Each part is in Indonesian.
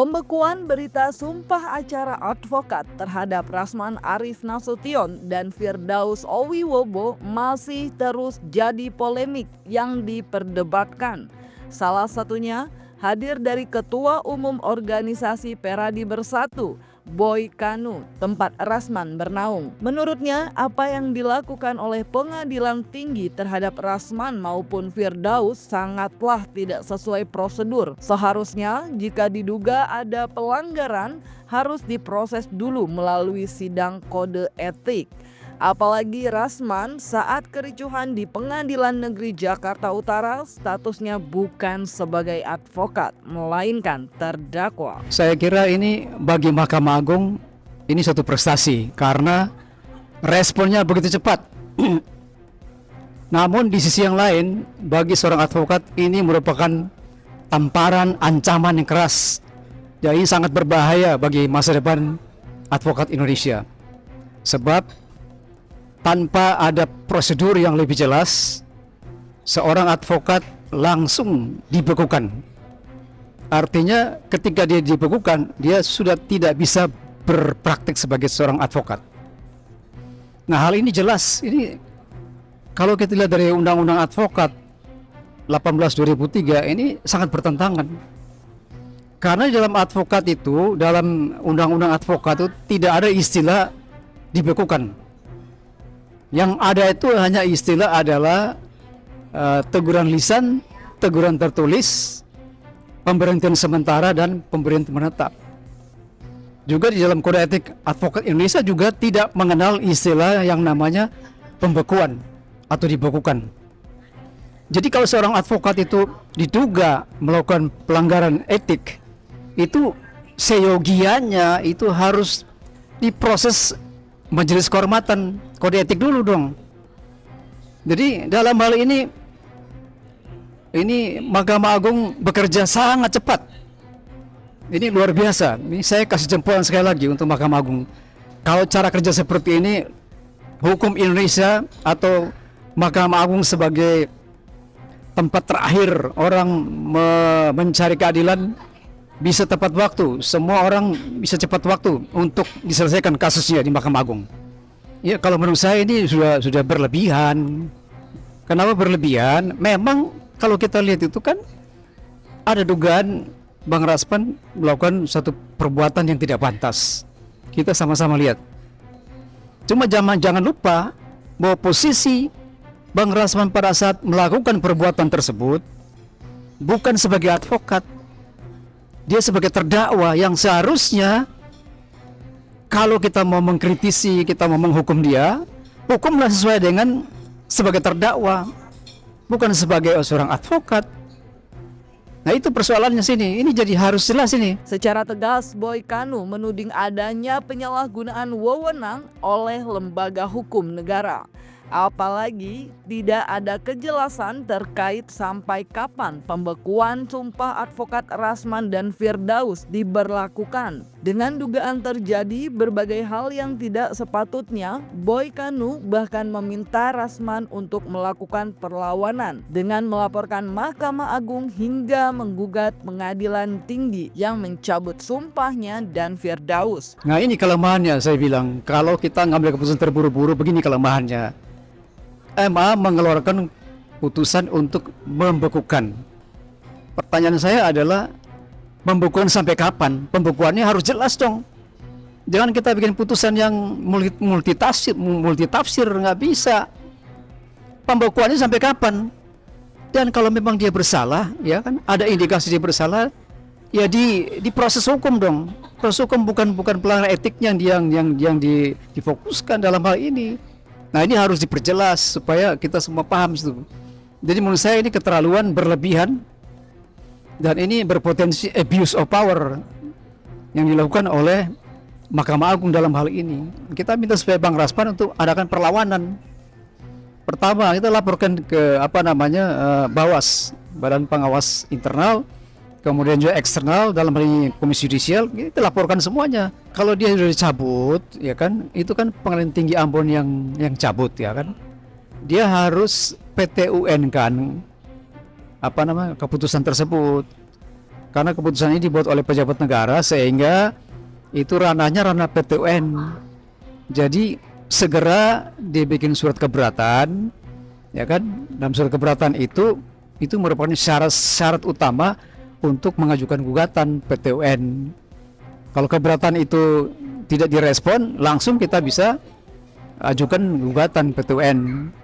Pembekuan berita sumpah acara advokat terhadap Rasman Arif Nasution dan Firdaus Owiwobo masih terus jadi polemik yang diperdebatkan. Salah satunya hadir dari Ketua Umum Organisasi Peradi Bersatu, Boy Kanu, tempat Rasman bernaung. Menurutnya, apa yang dilakukan oleh Pengadilan Tinggi terhadap Rasman maupun Firdaus sangatlah tidak sesuai prosedur. Seharusnya jika diduga ada pelanggaran harus diproses dulu melalui sidang kode etik. Apalagi Rasman saat kericuhan di Pengadilan Negeri Jakarta Utara statusnya bukan sebagai advokat, melainkan terdakwa. Saya kira ini bagi Mahkamah Agung ini suatu prestasi karena responnya begitu cepat. Namun di sisi yang lain, bagi seorang advokat ini merupakan tamparan ancaman yang keras. Jadi sangat berbahaya bagi masa depan advokat Indonesia. Sebab tanpa ada prosedur yang lebih jelas, seorang advokat langsung dibekukan. Artinya ketika dia dibekukan, dia sudah tidak bisa berpraktik sebagai seorang advokat. Nah, hal ini jelas. Ini kalau kita lihat dari Undang-Undang Advokat 18/2003 ini sangat bertentangan. Karena di dalam advokat itu, dalam Undang-Undang Advokat itu tidak ada istilah dibekukan. Yang ada itu hanya istilah adalah teguran lisan, teguran tertulis, pemberhentian sementara, dan pemberhentian menetap. Juga di dalam Kode Etik Advokat Indonesia juga tidak mengenal istilah yang namanya pembekuan atau dibekukan. Jadi kalau seorang advokat itu diduga melakukan pelanggaran etik, itu seyogianya itu harus diproses Majelis Kehormatan Kode Etik dulu dong. Jadi dalam hal ini Mahkamah Agung bekerja sangat cepat. Ini luar biasa. Ini saya kasih jempolan sekali lagi untuk Mahkamah Agung. Kalau cara kerja seperti ini, hukum Indonesia atau Mahkamah Agung sebagai tempat terakhir orang mencari keadilan bisa tepat waktu. Semua orang bisa cepat waktu untuk diselesaikan kasusnya di Mahkamah Agung. Ya, kalau menurut saya ini sudah berlebihan. Kenapa berlebihan? Memang kalau kita lihat itu kan ada dugaan Bang Rasman melakukan satu perbuatan yang tidak pantas. Kita sama-sama lihat. Cuma jangan lupa bahwa posisi Bang Rasman pada saat melakukan perbuatan tersebut bukan sebagai advokat. Dia sebagai terdakwa yang seharusnya kalau kita mau mengkritisi, kita mau menghukum dia, hukumlah sesuai dengan sebagai terdakwa, bukan sebagai seorang advokat. Nah, itu persoalannya sini. Ini jadi harus jelas ini. Secara tegas, Boy Kanu menuding adanya penyalahgunaan wewenang oleh lembaga hukum negara. Apalagi tidak ada kejelasan terkait sampai kapan pembekuan sumpah advokat Rasman dan Firdaus diberlakukan. Dengan dugaan terjadi berbagai hal yang tidak sepatutnya, Boy Kanu bahkan meminta Rasman untuk melakukan perlawanan dengan melaporkan Mahkamah Agung hingga menggugat Pengadilan Tinggi yang mencabut sumpahnya dan Firdaus. Nah, ini kelemahannya saya bilang. Kalau kita ngambil keputusan terburu-buru, begini kelemahannya. MA mengeluarkan putusan untuk membekukan. Pertanyaan saya adalah membekukan sampai kapan? Pembekuannya harus jelas dong. Jangan kita bikin putusan yang multitafsir, nggak bisa. Pembekuannya sampai kapan? Dan kalau memang dia bersalah, ya kan, ada indikasi dia bersalah, ya di proses hukum dong. Proses hukum bukan pelanggaran etik yang difokuskan dalam hal ini. Nah, ini harus diperjelas supaya kita semua paham itu. Jadi menurut saya ini keterlaluan, berlebihan, dan ini berpotensi abuse of power yang dilakukan oleh Mahkamah Agung dalam hal ini. Kita minta supaya Bang Rasman untuk adakan perlawanan. Pertama, kita laporkan ke Bawas, Badan Pengawas Internal, kemudian juga eksternal dalam hal ini Komisi Yudisial. Kita laporkan semuanya. Kalau dia sudah dicabut, ya kan, itu kan Pengadilan Tinggi Ambon yang cabut, ya kan. Dia harus PT UN kan keputusan tersebut. karena keputusan ini dibuat oleh pejabat negara sehingga itu ranahnya ranah PT UN. Jadi segera dibikin surat keberatan, ya kan? Dalam surat keberatan itu merupakan syarat utama untuk mengajukan gugatan PT UN. Kalau keberatan itu tidak direspon, langsung kita bisa ajukan gugatan PT UN.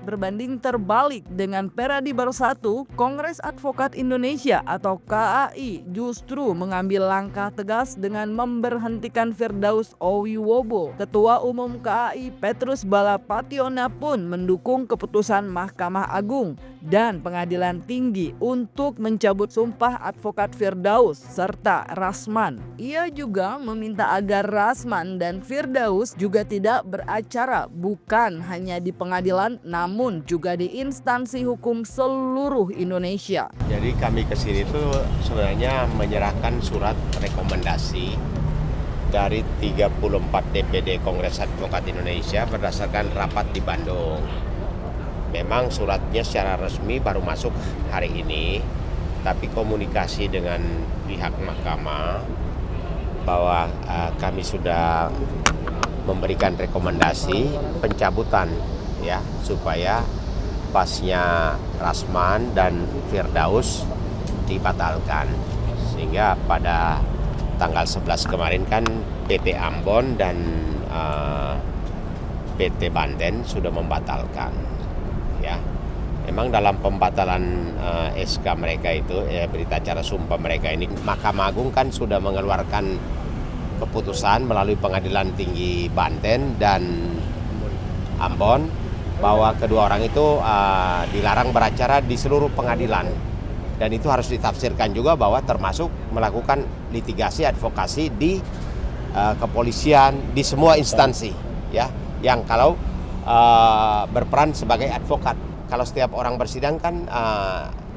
Berbanding terbalik dengan Peradibar 1, Kongres Advokat Indonesia atau KAI justru mengambil langkah tegas dengan memberhentikan Firdaus Owiwobo. Ketua Umum KAI Petrus Balapationa pun mendukung keputusan Mahkamah Agung dan Pengadilan Tinggi untuk mencabut sumpah advokat Firdaus serta Rasman. Ia juga meminta agar Rasman dan Firdaus juga tidak beracara bukan hanya di pengadilan namun juga di instansi hukum seluruh Indonesia. Jadi kami kesini itu sebenarnya menyerahkan surat rekomendasi dari 34 DPD Kongres Advokat Indonesia berdasarkan rapat di Bandung. Memang suratnya secara resmi baru masuk hari ini, tapi komunikasi dengan pihak mahkamah bahwa kami sudah memberikan rekomendasi pencabutan ya supaya pasnya Rasman dan Firdaus dibatalkan, sehingga pada tanggal 11 kemarin kan PT Ambon dan PT Banten sudah membatalkan ya. Memang dalam pembatalan SK mereka itu berita acara sumpah mereka ini, Mahkamah Agung kan sudah mengeluarkan keputusan melalui Pengadilan Tinggi Banten dan Ambon bahwa kedua orang itu dilarang beracara di seluruh pengadilan, dan itu harus ditafsirkan juga bahwa termasuk melakukan litigasi advokasi di kepolisian, di semua instansi ya, yang kalau berperan sebagai advokat. Kalau setiap orang bersidang kan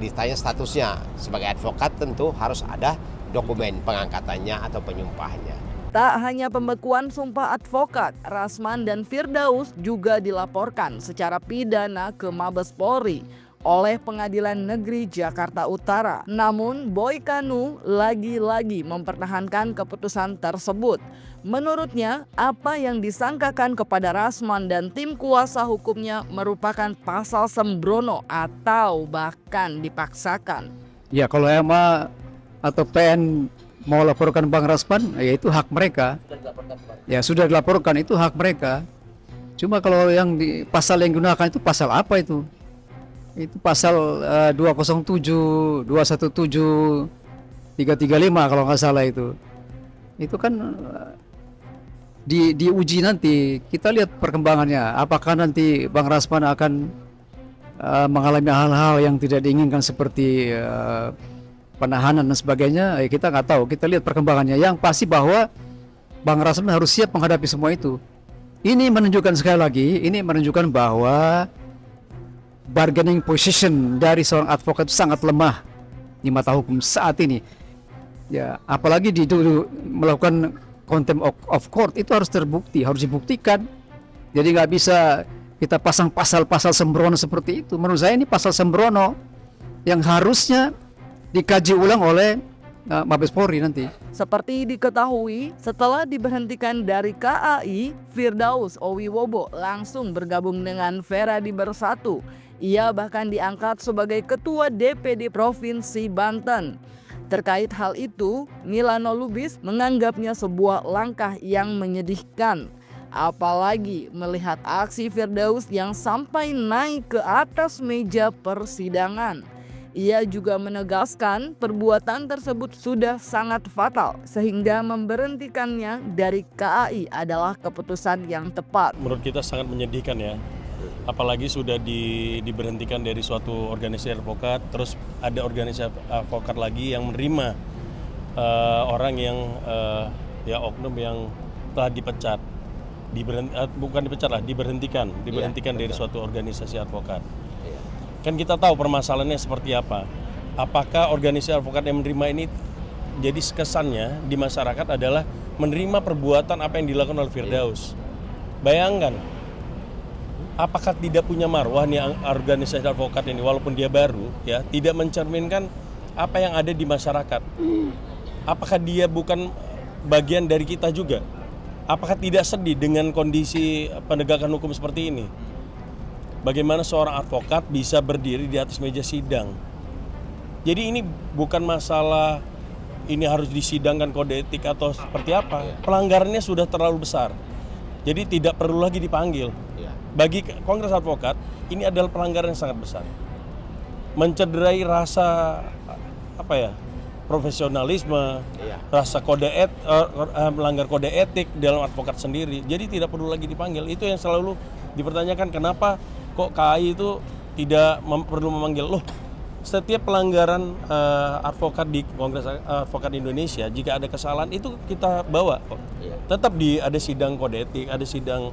ditanya statusnya sebagai advokat, tentu harus ada dokumen pengangkatannya atau penyumpahannya. Tak hanya pembekuan sumpah advokat, Rasman dan Firdaus juga dilaporkan secara pidana ke Mabes Polri oleh Pengadilan Negeri Jakarta Utara. Namun Boy Kanu lagi-lagi mempertahankan keputusan tersebut. Menurutnya, apa yang disangkakan kepada Rasman dan tim kuasa hukumnya merupakan pasal sembrono atau bahkan dipaksakan. Ya, kalau EMA atau PN mau laporkan Bang Rasman, ya itu hak mereka. Ya sudah dilaporkan, itu hak mereka. Cuma kalau yang di pasal yang digunakan itu pasal apa itu? Itu pasal 207, 217, 335 kalau nggak salah itu. Itu kan diuji nanti. Kita lihat perkembangannya. Apakah nanti Bang Rasman akan mengalami hal-hal yang tidak diinginkan seperti penahanan dan sebagainya, kita nggak tahu. Kita lihat perkembangannya. Yang pasti bahwa Bang Rasman harus siap menghadapi semua itu. Ini menunjukkan sekali lagi, ini menunjukkan bahwa bargaining position dari seorang advokat itu sangat lemah di mata hukum saat ini. Ya, apalagi melakukan contempt of court itu harus terbukti, harus dibuktikan. Jadi nggak bisa kita pasang pasal-pasal sembrono seperti itu. Menurut saya ini pasal sembrono yang harusnya dikaji ulang oleh Mabes Polri nanti. Seperti diketahui, setelah diberhentikan dari KAI, Firdaus Owiwobo langsung bergabung dengan Peradibar 1. Ia bahkan diangkat sebagai Ketua DPD Provinsi Banten. Terkait hal itu, Milano Lubis menganggapnya sebuah langkah yang menyedihkan. Apalagi melihat aksi Firdaus yang sampai naik ke atas meja persidangan. Ia juga menegaskan perbuatan tersebut sudah sangat fatal sehingga memberhentikannya dari KAI adalah keputusan yang tepat. Menurut kita sangat menyedihkan ya, apalagi sudah diberhentikan dari suatu organisasi advokat, terus ada organisasi advokat lagi yang menerima orang yang oknum yang telah dipecat, diberhentikan dari suatu organisasi advokat. Kan kita tahu permasalahannya seperti apa. Apakah organisasi advokat yang menerima ini, jadi kesannya di masyarakat adalah menerima perbuatan apa yang dilakukan oleh Firdaus. Bayangkan, apakah tidak punya marwah nih organisasi advokat ini, walaupun dia baru ya, tidak mencerminkan apa yang ada di masyarakat. Apakah dia bukan bagian dari kita juga? Apakah tidak sedih dengan kondisi penegakan hukum seperti ini? Bagaimana seorang advokat bisa berdiri di atas meja sidang? Jadi ini bukan masalah ini harus disidangkan kode etik atau seperti apa. Pelanggarannya sudah terlalu besar. Jadi tidak perlu lagi dipanggil. Bagi Kongres Advokat, ini adalah pelanggaran yang sangat besar. Mencederai rasa profesionalisme, rasa melanggar kode etik dalam advokat sendiri. Jadi tidak perlu lagi dipanggil. Itu yang selalu dipertanyakan, kenapa kok KAI itu tidak perlu memanggil. Loh, setiap pelanggaran advokat di Kongres Advokat Indonesia, jika ada kesalahan itu kita bawa kok. Tetap ada sidang kode etik, ada sidang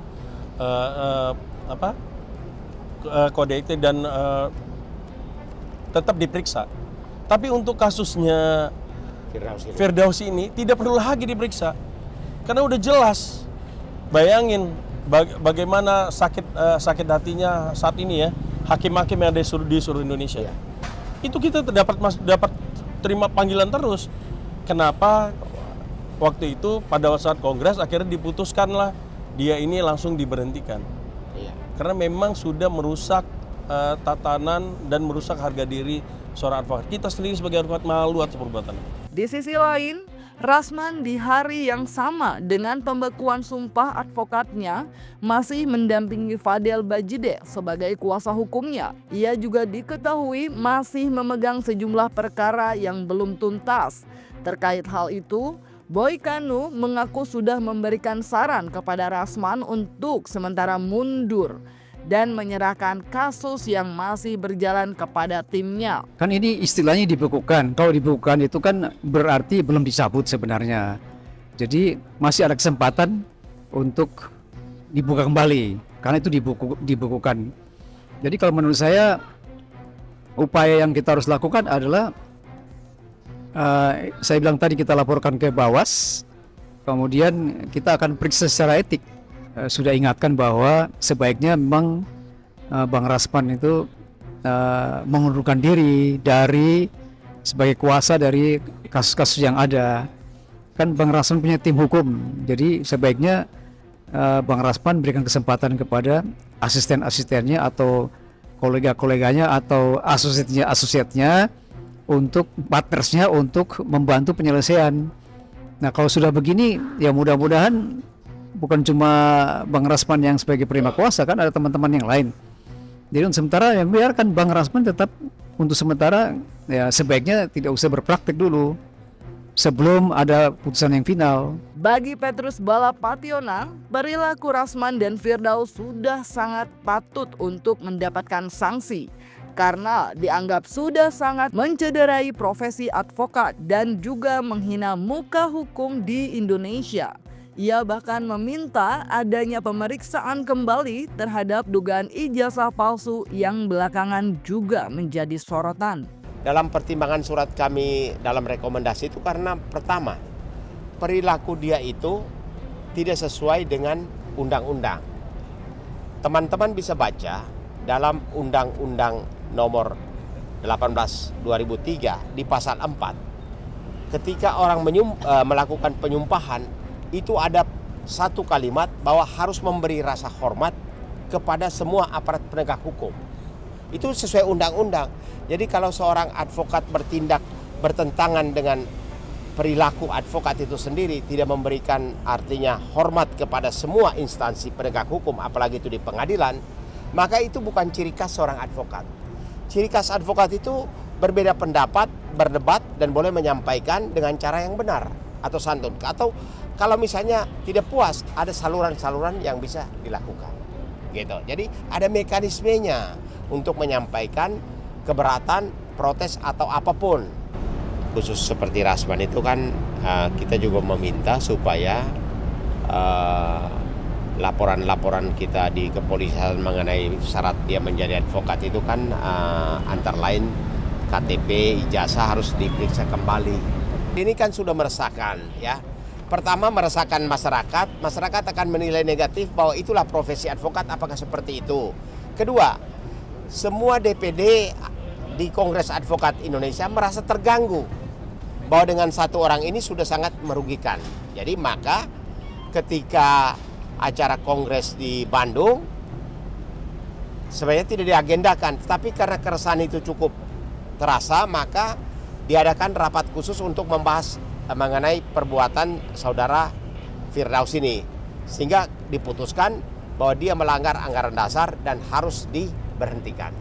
kode etik dan tetap diperiksa. Tapi untuk kasusnya Firdausi ini tidak perlu lagi diperiksa, karena udah jelas. Bayangin bagaimana sakit hatinya saat ini ya hakim-hakim yang ada di seluruh Indonesia. Itu kita dapat terima panggilan terus. Kenapa waktu itu pada saat kongres akhirnya diputuskanlah dia ini langsung diberhentikan. Karena memang sudah merusak tatanan dan merusak harga diri seorang advokat. Kita sendiri sebagai advokat malu atas perbuatan. Di sisi lain, Rasman di hari yang sama dengan pembekuan sumpah advokatnya masih mendampingi Fadel Bajide sebagai kuasa hukumnya. Ia juga diketahui masih memegang sejumlah perkara yang belum tuntas. Terkait hal itu, Boy Kanu mengaku sudah memberikan saran kepada Rasman untuk sementara mundur dan menyerahkan kasus yang masih berjalan kepada timnya. Kan ini istilahnya dibekukan. Kalau dibekukan itu kan berarti belum dicabut sebenarnya. Jadi masih ada kesempatan untuk dibuka kembali, karena itu dibekukan. Jadi kalau menurut saya upaya yang kita harus lakukan adalah saya bilang tadi kita laporkan ke Bawas, kemudian kita akan periksa secara etik. Sudah ingatkan bahwa sebaiknya memang Bang Rasman itu mengundurkan diri dari sebagai kuasa dari kasus-kasus yang ada. Kan Bang Rasman punya tim hukum, jadi sebaiknya Bang Rasman berikan kesempatan kepada asisten-asistennya atau kolega-koleganya atau asosiatnya untuk partnersnya untuk membantu penyelesaian. Nah kalau sudah begini ya mudah-mudahan bukan cuma Bang Rasman yang sebagai penerima kuasa, kan ada teman-teman yang lain. Jadi untuk sementara ya biarkan Bang Rasman tetap untuk sementara ya sebaiknya tidak usah berpraktik dulu sebelum ada putusan yang final. Bagi Petrus Balapationang, perilaku Rasman dan Firdaus sudah sangat patut untuk mendapatkan sanksi karena dianggap sudah sangat mencederai profesi advokat dan juga menghina muka hukum di Indonesia. Ia bahkan meminta adanya pemeriksaan kembali terhadap dugaan ijazah palsu yang belakangan juga menjadi sorotan. Dalam pertimbangan surat kami dalam rekomendasi itu karena pertama, perilaku dia itu tidak sesuai dengan undang-undang. Teman-teman bisa baca dalam Undang-Undang Nomor 18 2003 di pasal 4. Ketika orang melakukan penyumpahan, itu ada satu kalimat bahwa harus memberi rasa hormat kepada semua aparat penegak hukum. Itu sesuai undang-undang. Jadi kalau seorang advokat bertindak bertentangan dengan perilaku advokat itu sendiri, tidak memberikan artinya hormat kepada semua instansi penegak hukum, apalagi itu di pengadilan, maka itu bukan ciri khas seorang advokat. Ciri khas advokat itu berbeda pendapat, berdebat, dan boleh menyampaikan dengan cara yang benar atau santun. Atau kalau misalnya tidak puas, ada saluran-saluran yang bisa dilakukan. Gitu. Jadi ada mekanismenya untuk menyampaikan keberatan, protes atau apapun. Khusus seperti Rasman itu kan kita juga meminta supaya laporan-laporan kita di kepolisian mengenai syarat dia menjadi advokat itu kan antara lain KTP, ijazah harus diperiksa kembali. Ini kan sudah meresahkan ya. Pertama meresahkan masyarakat akan menilai negatif bahwa itulah profesi advokat, apakah seperti itu. Kedua, semua DPD di Kongres Advokat Indonesia merasa terganggu bahwa dengan satu orang ini sudah sangat merugikan. Jadi maka ketika acara kongres di Bandung sebenarnya tidak diagendakan, tetapi karena keresahan itu cukup terasa, maka diadakan rapat khusus untuk membahas mengenai perbuatan saudara Firdaus ini, sehingga diputuskan bahwa dia melanggar anggaran dasar dan harus diberhentikan.